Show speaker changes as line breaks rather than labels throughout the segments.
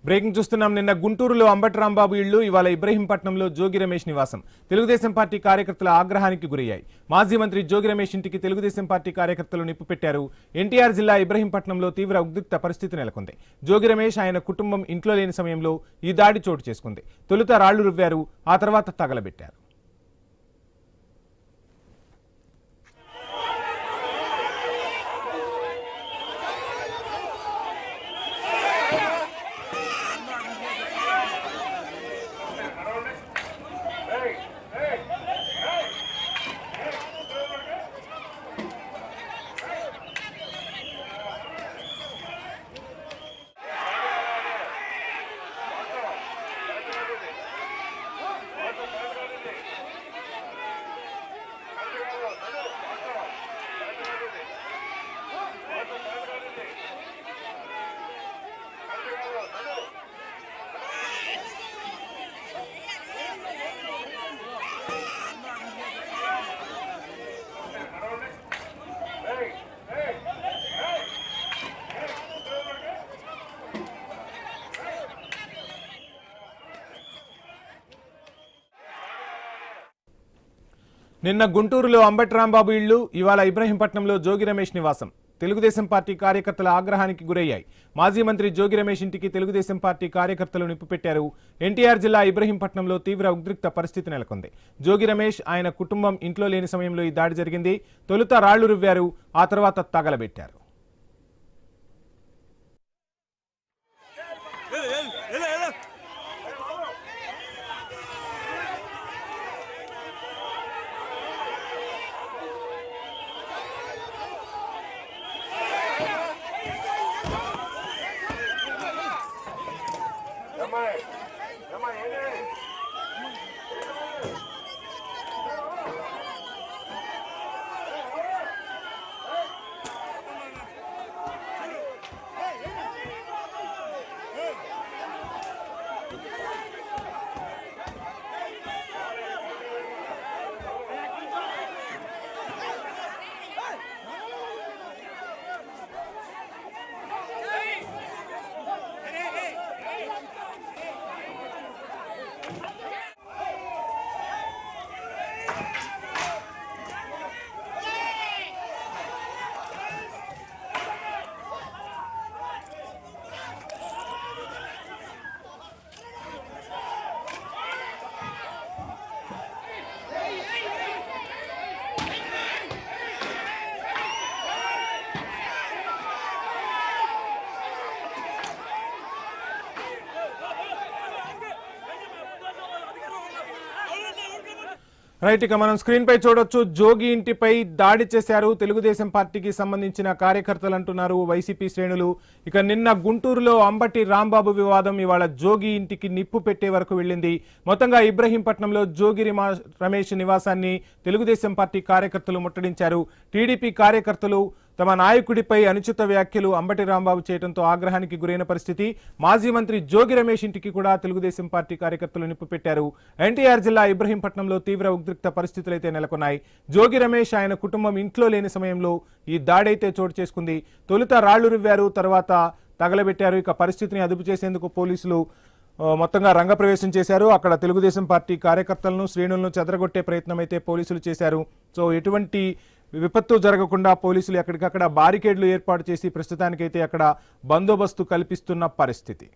Breaking చూస్తున్నాం. నిన్న గుంటూరులో అంబటి రాంబాబు ఇళ్లు, ఇవాళ ఇబ్రహీంపట్నంలో జోగి రమేష్ నివాసం తెలుగుదేశం పార్టీ కార్యకర్తల ఆగ్రహానికి గురయ్యాయి. మాజీ మంత్రి జోగి రమేష్ ఇంటికి తెలుగుదేశం పార్టీ కార్యకర్తలు నిప్పు పెట్టారు. ఎన్టీఆర్ జిల్లా ఇబ్రహీంపట్నంలో తీవ్ర ఉద్రిక్త పరిస్థితి నెలకొంది. జోగి రమేష్ ఆయన కుటుంబం ఇంట్లో లేని సమయంలో ఈ దాడి చోటు చేసుకుంది. తొలుత రాళ్లు రువ్వారు, ఆ తర్వాత తగలబెట్టారు. నిన్న గుంటూరులో అంబటి రాంబాబు ఇళ్లు, ఇవాళ ఇబ్రహీంపట్నంలో జోగి రమేష్ నివాసం తెలుగుదేశం పార్టీ కార్యకర్తల ఆగ్రహానికి గురయ్యాయి. మాజీ మంత్రి జోగి రమేష్ ఇంటికి తెలుగుదేశం పార్టీ కార్యకర్తలు నిప్పు పెట్టారు. ఎన్టీఆర్ జిల్లా ఇబ్రహీంపట్నంలో తీవ్ర ఉద్రిక్త పరిస్థితి నెలకొంది. జోగి రమేష్ ఆయన కుటుంబం ఇంట్లో లేని సమయంలో ఈ దాడి జరిగింది. తొలుత రాళ్లు రువ్వారు, ఆ తర్వాత తగలబెట్టారు. రైట్, ఇక మనం స్క్రీన్ పై చూడొచ్చు. జోగి ఇంటిపై దాడి చేశారు తెలుగుదేశం పార్టీకి సంబంధించిన కార్యకర్తలు అంటున్నారు వైసీపీ శ్రేణులు. ఇక నిన్న గుంటూరులో అంబటి రాంబాబు వివాదం ఇవాళ జోగి ఇంటికి నిప్పు పెట్టే వరకు వెళ్ళింది. మొత్తంగా ఇబ్రహీంపట్నంలో జోగి రమేష్ నివాసాన్ని తెలుగుదేశం పార్టీ కార్యకర్తలు ముట్టడించారు. టీడీపీ కార్యకర్తలు తమ నాయకుడిపై అనుచిత వ్యాఖ్యలు అంబటి రాంబాబు చేయడంతో ఆగ్రహానికి గురైన పరిస్థితి. మాజీ మంత్రి జోగి రమేష్ ఇంటికి కూడా తెలుగుదేశం పార్టీ కార్యకర్తలు నిప్పు పెట్టారు. ఎన్టీఆర్ జిల్లా ఇబ్రహీంపట్నంలో తీవ్ర ఉద్రిక్త పరిస్థితులు అయితే నెలకొన్నాయి. జోగి రమేష్ ఆయన కుటుంబం ఇంట్లో లేని సమయంలో ఈ దాడైతే చోటు చేసుకుంది. తొలుత రాళ్లు రువ్వారు, తర్వాత తగలబెట్టారు. ఇక పరిస్థితిని అదుపు చేసేందుకు పోలీసులు మొత్తంగా రంగప్రవేశం చేశారు. అక్కడ తెలుగుదేశం పార్టీ కార్యకర్తలను, శ్రేణులను చెదరగొట్టే ప్రయత్నం అయితే పోలీసులు చేశారు. సో ఎటువంటి విపత్తు జరగకుండా పోలీసులు ఎక్కడికక్కడ బారికేడ్లు ఏర్పాటు చేసి ప్రస్తుతానికైతే అక్కడ బందోబస్తు కల్పిస్తున్న పరిస్థితి.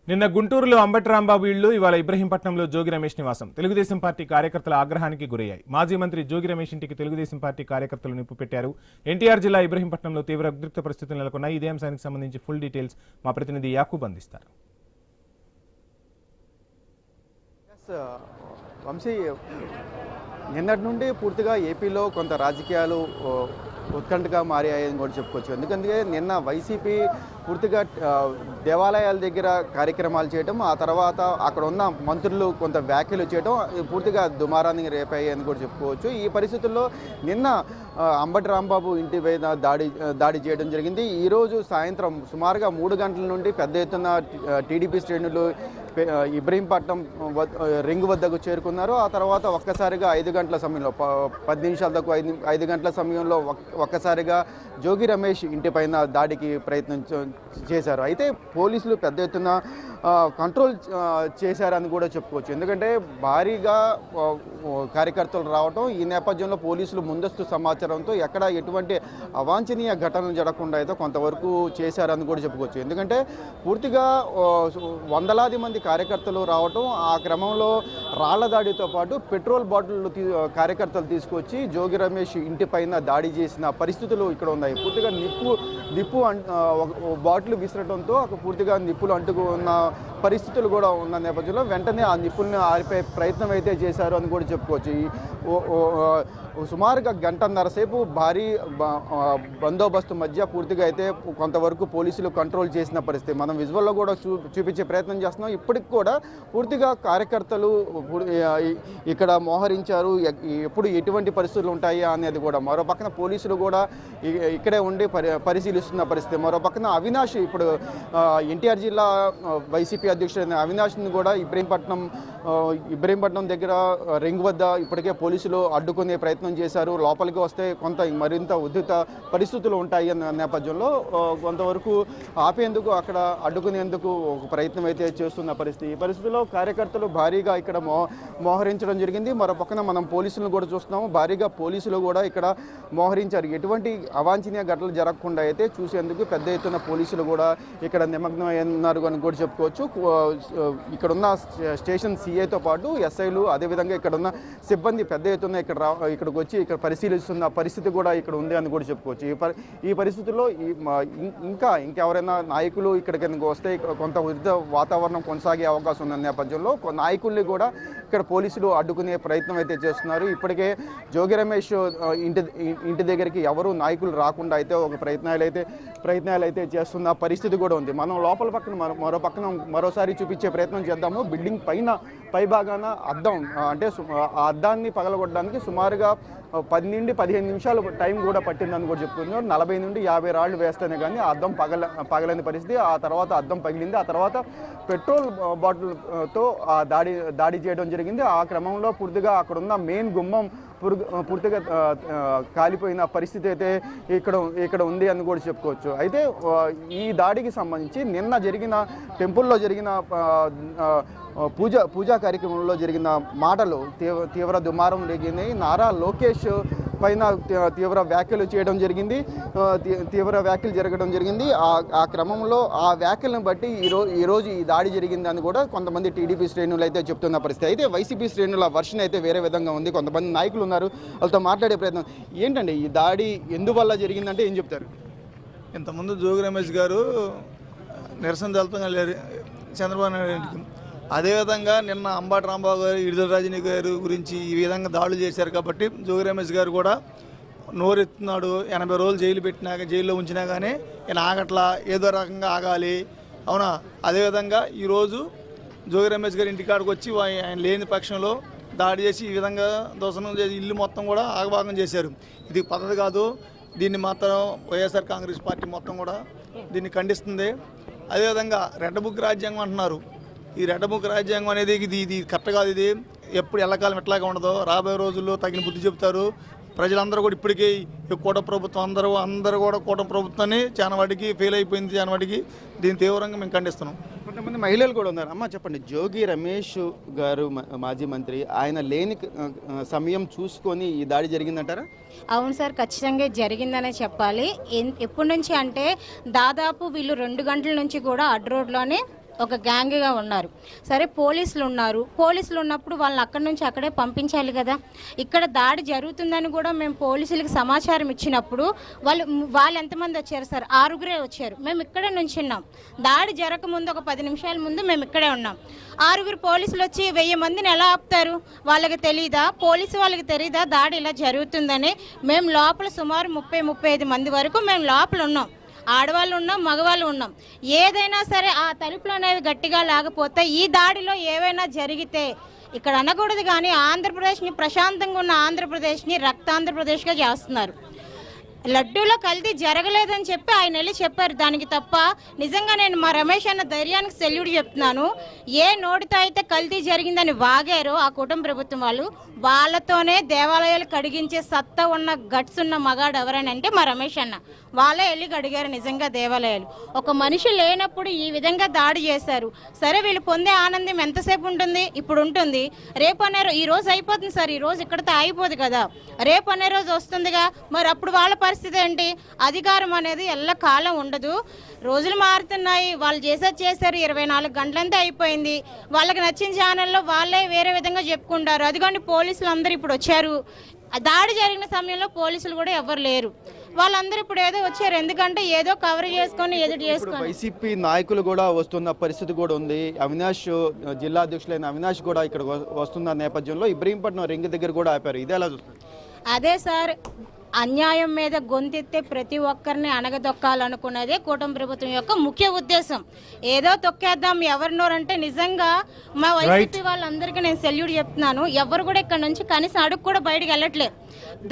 నిన్న గుంటూరులో అంబటి రాంబాబు ఇళ్లు, ఇవాళ ఇబ్రహీంపట్నంలో జోగి రమేష్ నివాసం తెలుగుదేశం పార్టీ కార్యకర్తల ఆగ్రహానికి గురయ్యాయి. మాజీ మంత్రి జోగి రమేష్ ఇంటికి తెలుగుదేశం పార్టీ కార్యకర్తలు నిప్పు పెట్టారు. ఎన్టీఆర్ జిల్లా ఇబ్రహీంపట్నంలో తీవ్ర ఉద్రిక్త పరిస్థితులు నెలకొన్నాయి. ఇదే అంశానికి సంబంధించి ఫుల్ డీటెయిల్స్ మా ప్రతినిధి యాకూబ్ అందిస్తారు.
వంశీ, నిన్నటి నుండి పూర్తిగా ఏపీలో కొంత రాజకీయాలు ఉత్కంఠగా మారాయని కూడా చెప్పుకోవచ్చు. ఎందుకంటే నిన్న వైసీపీ పూర్తిగా దేవాలయాల దగ్గర కార్యక్రమాలు చేయడం, ఆ తర్వాత అక్కడ ఉన్న మంత్రులు కొంత వ్యాఖ్యలు చేయడం పూర్తిగా దుమారాన్ని రేపాయి అని కూడా చెప్పుకోవచ్చు. ఈ పరిస్థితుల్లో నిన్న అంబటి రాంబాబు ఇంటి పైన దాడి చేయడం జరిగింది. ఈరోజు సాయంత్రం సుమారుగా 3 గంటల నుండి పెద్ద ఎత్తున టీడీపీ శ్రేణులు ఇబ్రహీంపట్నం రింగ్ వద్దకు చేరుకున్నారు. ఆ తర్వాత ఒక్కసారిగా 5 గంటల సమయంలో 10 నిమిషాల దాకా 5 గంటల సమయంలో ఒక్కసారిగా జోగి రమేష్ ఇంటిపైన దాడికి ప్రయత్నం చేశారు. అయితే పోలీసులు పెద్ద ఎత్తున కంట్రోల్ చేశారని కూడా చెప్పుకోవచ్చు. ఎందుకంటే భారీగా కార్యకర్తలు రావడం, ఈ నేపథ్యంలో పోలీసులు ముందస్తు సమాచారంతో ఎక్కడ ఎటువంటి అవాంఛనీయ ఘటనలు జరగకుండా అయితే కొంతవరకు చేశారని కూడా చెప్పుకోవచ్చు. ఎందుకంటే పూర్తిగా వందలాది మంది కార్యకర్తలు రావటం, ఆ క్రమంలో రాళ్ల దాడితో పాటు పెట్రోల్ బాటిల్ కార్యకర్తలు తీసుకొచ్చి జోగి రమేష్ ఇంటి పైన దాడి చేసిన పరిస్థితులు ఇక్కడ ఉన్నాయి. పూర్తిగా నిప్పు బాటిల్ విసరటంతో పూర్తిగా నిప్పులు అంటుకున్న పరిస్థితులు కూడా ఉన్న నేపథ్యంలో వెంటనే ఆ నిప్పుల్ని ఆరిపే ప్రయత్నం అయితే చేశారు అని కూడా చెప్పుకోవచ్చు. సుమారుగా గంటన్నర సేపు భారీ బందోబస్తు మధ్య పూర్తిగా అయితే కొంతవరకు పోలీసులు కంట్రోల్ చేసిన పరిస్థితి మనం విజువల్లో కూడా చూపించే ప్రయత్నం చేస్తున్నాం. ఇప్పటికి కూడా పూర్తిగా కార్యకర్తలు ఇక్కడ మోహరించారు. ఎప్పుడు ఎటువంటి పరిస్థితులు ఉంటాయి అనేది కూడా మరో పక్కన పోలీసులు కూడా ఇక్కడే ఉండి పరిశీలిస్తున్న పరిస్థితి. మరో పక్కన అవినాష్, ఇప్పుడు ఎన్టీఆర్ జిల్లా వైసీపీ అధ్యక్షుడైన అవినాష్ని కూడా ఇబ్రహీంపట్నం దగ్గర రింగ్ వద్ద ఇప్పటికే పోలీసులు అడ్డుకునే ప్రయత్నం చేశారు. లోపలికి వస్తే కొంత మరింత ఉద్రిక్త పరిస్థితులు ఉంటాయి అన్న నేపథ్యంలో కొంతవరకు ఆపేందుకు, అక్కడ అడ్డుకునేందుకు ఒక ప్రయత్నం అయితే చేస్తున్న పరిస్థితి. ఈ పరిస్థితిలో కార్యకర్తలు భారీగా ఇక్కడ మోహరించడం జరిగింది. మరో పక్కన మనం పోలీసులను కూడా చూస్తున్నాము. భారీగా పోలీసులు కూడా ఇక్కడ మోహరించారు. ఎటువంటి అవాంఛనీయ ఘటనలు జరగకుండా అయితే చూసేందుకు పెద్ద ఎత్తున పోలీసులు కూడా ఇక్కడ నిమగ్నం అయ్యారు అని కూడా చెప్పుకోవచ్చు. ఇక్కడున్న స్టేషన్ సిఐతో పాటు ఎస్ఐలు, అదేవిధంగా ఇక్కడున్న సిబ్బంది పెద్ద ఎత్తున ఇక్కడికి వచ్చి ఇక్కడ పరిశీలిస్తున్న పరిస్థితి కూడా ఇక్కడ ఉంది అని కూడా చెప్పుకోవచ్చు. ఈ పరిస్థితుల్లో ఇంకెవరైనా నాయకులు ఇక్కడికి వస్తే కొంత ఉద్రిక్త వాతావరణం కొనసాగే అవకాశం ఉన్న నేపథ్యంలో నాయకుల్ని కూడా ఇక్కడ పోలీసులు అడ్డుకునే ప్రయత్నం అయితే చేస్తున్నారు. ఇప్పటికే జోగి రమేష్ ఇంటి దగ్గరికి ఎవరు నాయకులు రాకుండా అయితే ఒక ప్రయత్నాలు అయితే చేస్తున్న పరిస్థితి కూడా ఉంది. మనం లోపల పక్కన మరో పక్కన మరోసారి చూపించే ప్రయత్నం చేద్దాము. బిల్డింగ్ పై భాగాన అద్దం, అంటే ఆ అద్దాన్ని పగలగొట్టడానికి సుమారుగా 10 నుండి 15 నిమిషాలు టైం కూడా పట్టిందని కూడా చెప్తున్నారు. 40 నుండి 50 రాళ్లు వేస్తేనే కానీ ఆ అద్దం పగలని పరిస్థితి. ఆ తర్వాత అద్దం పగిలింది. ఆ తర్వాత పెట్రోల్ బాటిల్తో దాడి చేయడం జరిగింది. ఆ క్రమంలో పూర్తిగా అక్కడున్న మెయిన్ గుమ్మం పూర్తిగా కాలిపోయిన పరిస్థితి అయితే ఇక్కడ ఉంది అని కూడా చెప్పుకోవచ్చు. అయితే ఈ దాడికి సంబంధించి నిన్న జరిగిన టెంపుల్లో జరిగిన పూజా కార్యక్రమంలో జరిగిన మాటలు తీవ్ర దుమారం రేగింది. నారా లోకేష్ పైన తీవ్ర వ్యాఖ్యలు జరగడం జరిగింది. ఆ క్రమంలో ఆ వ్యాఖ్యలను బట్టి ఈరోజు ఈ దాడి జరిగిందని కూడా కొంతమంది టీడీపీ శ్రేణులు అయితే చెప్తున్న పరిస్థితి. అయితే వైసీపీ శ్రేణుల వర్షన్ అయితే వేరే విధంగా ఉంది. కొంతమంది నాయకులు ఉన్నారు, వాళ్ళతో మాట్లాడే ప్రయత్నం. ఏంటండి ఈ దాడి ఎందువల్ల జరిగిందంటే ఏం చెప్తారు?
ఇంతకుముందు జోగి రమేష్ గారు నిరసన దళితంగా లేరు చంద్రబాబు నాయుడు ఇంటికి. అదేవిధంగా నిన్న అంబటి రాంబాబు గారు, విడుదల రజనీ గారు గురించి ఈ విధంగా దాడులు చేశారు కాబట్టి జోగి రమేష్ గారు కూడా నోరెత్తున్నాడు. 80 రోజులు జైల్లో ఉంచినా కానీ ఈయన ఆగట్లా, ఏదో రకంగా ఆగాలి, అవునా? అదేవిధంగా ఈరోజు జోగి రమేష్ గారి ఇంటికాడికి వచ్చి ఆయన లేని పక్షంలో దాడి చేసి ఈ విధంగా దోషణం చేసి ఇల్లు మొత్తం కూడా ఆగభాగం చేశారు. ఇది పద్ధతి కాదు. దీన్ని మాత్రం వైఎస్ఆర్ కాంగ్రెస్ పార్టీ మొత్తం కూడా దీన్ని ఖండిస్తుంది. అదేవిధంగా రెడ్ బుక్ రాజ్యాంగం అంటున్నారు. ఈ రెడ్ బుక్ రాజ్యాంగం అనేది ఇది కరెక్ట్ కాదు. ఇది ఎప్పుడు ఎల్లకాలం ఎట్లాగా ఉండదో రాబోయే రోజుల్లో తగిన బుద్ధి చెప్తారు. ప్రజలందరూ కూడా ఇప్పటికీ కూటమి ప్రభుత్వం అందరూ కూడా కూటమి ప్రభుత్వాన్ని చాలా వాటికి ఫెయిల్ అయిపోయింది. చాలా వాటికి దీన్ని తీవ్రంగా మేము ఖండిస్తున్నాం.
కొంతమంది మహిళలు కూడా ఉన్నారు. అమ్మ చెప్పండి, జోగి రమేష్ గారు మాజీ మంత్రి, ఆయన లేని సమయం చూసుకొని ఈ దాడి జరిగిందంటారా?
అవును సార్, ఖచ్చితంగా జరిగిందనే చెప్పాలి. ఎప్పటి నుంచి అంటే దాదాపు వీళ్ళు 2 గంటల నుంచి కూడా అడ్ రోడ్లోనే ఒక గ్యాంగ్గా ఉన్నారు. సరే పోలీసులు ఉన్నప్పుడు వాళ్ళని అక్కడి నుంచి అక్కడే పంపించాలి కదా. ఇక్కడ దాడి జరుగుతుందని కూడా మేము పోలీసులకు సమాచారం ఇచ్చినప్పుడు వాళ్ళు ఎంతమంది వచ్చారు సార్? 6గురే వచ్చారు. మేము ఇక్కడే నుంచి ఉన్నాం. దాడి జరగకముందు ఒక 10 నిమిషాల ముందు మేము ఇక్కడే ఉన్నాం. 6గురు పోలీసులు వచ్చి 1000 మందిని ఎలా ఆపుతారు? వాళ్ళకి తెలీదా? పోలీసు వాళ్ళకి తెలీదా దాడి ఇలా జరుగుతుందని? మేము లోపల సుమారు 30-35 మంది వరకు మేము లోపల ఉన్నాం. ఆడవాళ్ళు ఉన్నాం, మగవాళ్ళు ఉన్నాం. ఏదైనా సరే ఆ తలుపులు అనేవి గట్టిగా లేకపోతే ఈ దాడిలో ఏవైనా జరిగితే ఇక్కడ అనకూడదు, కానీ ఆంధ్రప్రదేశ్ని, ప్రశాంతంగా ఉన్న ఆంధ్రప్రదేశ్ని రక్తాంధ్రప్రదేశ్గా చేస్తున్నారు. లడ్డూలో కల్తీ జరగలేదని చెప్పి ఆయన వెళ్ళి చెప్పారు. దానికి తప్ప నిజంగా నేను మా రమేష్ అన్న ధైర్యానికి సెల్యూట్ చెప్తున్నాను. ఏ నోటితో అయితే కల్తీ జరిగిందని వాగారో ఆ కుటుంబ ప్రభుత్వం వాళ్ళతోనే దేవాలయాలు కడిగించే సత్తా ఉన్న గట్స్ ఉన్న మగాడు ఎవరని అంటే మా రమేష్ అన్న. వాళ్ళే వెళ్ళి కడిగారు నిజంగా దేవాలయాలు. ఒక మనిషి లేనప్పుడు ఈ విధంగా దాడి చేశారు. సరే వీళ్ళు పొందే ఆనందం ఎంతసేపు ఉంటుంది? ఇప్పుడు ఉంటుంది. రేపు అనే ఈ రోజు అయిపోతుంది సార్. ఈ రోజు ఇక్కడితో అయిపోదు కదా, రేపు అనే రోజు వస్తుందిగా. మరి అప్పుడు వాళ్ళ పరిస్థితి ఏంటి? అధికారం అనేది ఎల్లకాలం ఉండదు. రోజులు మారుతున్నాయి. వాళ్ళు చేశారు. 24 గంటలంతా అయిపోయింది. వాళ్ళకి నచ్చిన ఛానల్లో వాళ్ళే వేరే విధంగా చెప్పుకుంటారు. అదిగోండి పోలీసులు అందరూ ఇప్పుడు వచ్చారు. దాడి జరిగిన సమయంలో పోలీసులు కూడా ఎవరు లేరు. వాళ్ళందరూ ఇప్పుడు ఏదో వచ్చారు. ఎందుకంటే ఏదో కవర్ చేసుకొని ఎదుటి చేసుకొని
వైసీపీ నాయకులు కూడా వస్తున్న పరిస్థితి కూడా ఉంది. అవినాష్, జిల్లా అధ్యక్షులైన అవినాష్ కూడా ఇక్కడ వస్తున్న నేపథ్యంలో ఇబ్రహీంపట్నం రింగ్ దగ్గర కూడా ఆపారు. ఇది ఎలా చూస్తారు?
అదే సార్, అన్యాయం మీద గొంతెత్తే ప్రతి ఒక్కరిని అణగదొక్కాలనుకున్నదే కూటమి ప్రభుత్వం యొక్క ముఖ్య ఉద్దేశం. ఏదో తొక్కేద్దాం ఎవరినోరంటే నిజంగా మా వైసీపీ వాళ్ళందరికీ నేను సెల్యూట్ చెప్తున్నాను. ఎవరు కూడా ఇక్కడ నుంచి కనీసం అడుగు కూడా బయటకు వెళ్ళట్లేదు.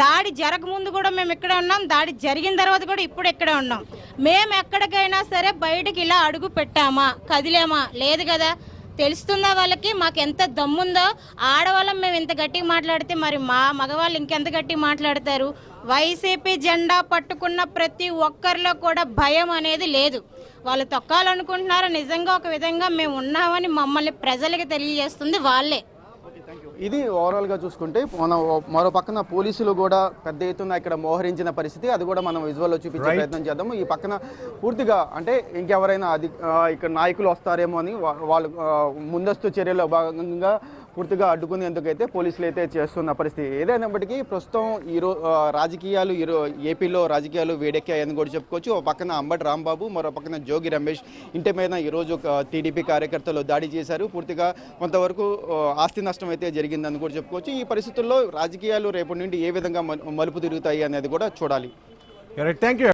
దాడి జరగముందు కూడా మేము ఇక్కడే ఉన్నాం, దాడి జరిగిన తర్వాత కూడా ఇప్పుడు ఇక్కడే ఉన్నాం. మేము ఎక్కడికైనా సరే బయటకు ఇలా అడుగు పెట్టామా, కదిలేమా? లేదు కదా. తెలుస్తుందా వాళ్ళకి మాకు ఎంత దమ్ముందో? ఆడవాళ్ళం మేము ఇంత గట్టిగా మాట్లాడితే మరి మా మగవాళ్ళు ఇంకెంత గట్టిగా మాట్లాడతారు? వైసీపీ జెండా పట్టుకున్న ప్రతి ఒక్కరిలో కూడా భయం అనేది లేదు. వాళ్ళు తొక్కాలనుకుంటున్నారు. నిజంగా ఒక విధంగా మేము ఉన్నామని మమ్మల్ని ప్రజలకు తెలియజేస్తుంది వాళ్ళే.
ఇది ఓవరాల్గా చూసుకుంటే మరో పక్కన పోలీసులు కూడా పెద్ద ఎత్తున ఇక్కడ మోహరించిన పరిస్థితి, అది కూడా మనం విజువల్లో చూపించే ప్రయత్నం చేద్దాము. ఈ పక్కన పూర్తిగా అంటే ఇంకెవరైనా ఇక్కడ నాయకులు వస్తారేమో అని వాళ్ళు ముందస్తు చర్యలో భాగంగా పూర్తిగా అడ్డుకునేందుకైతే పోలీసులు అయితే చేస్తున్న పరిస్థితి. ఏదైనప్పటికీ ప్రస్తుతం రాజకీయాలు ఏపీలో రాజకీయాలు వేడెక్కాయని కూడా చెప్పుకోవచ్చు. ఒక పక్కన అంబటి రాంబాబు, మరో పక్కన జోగి రమేష్ ఇంటి మీద ఈరోజు టీడీపీ కార్యకర్తలు దాడి చేశారు. పూర్తిగా కొంతవరకు ఆస్తి నష్టం అయితే జరిగిందని కూడా చెప్పుకోవచ్చు. ఈ పరిస్థితుల్లో రాజకీయాలు రేపటి నుండి ఏ విధంగా మలుపు తిరుగుతాయి అనేది కూడా చూడాలి.
Thank you.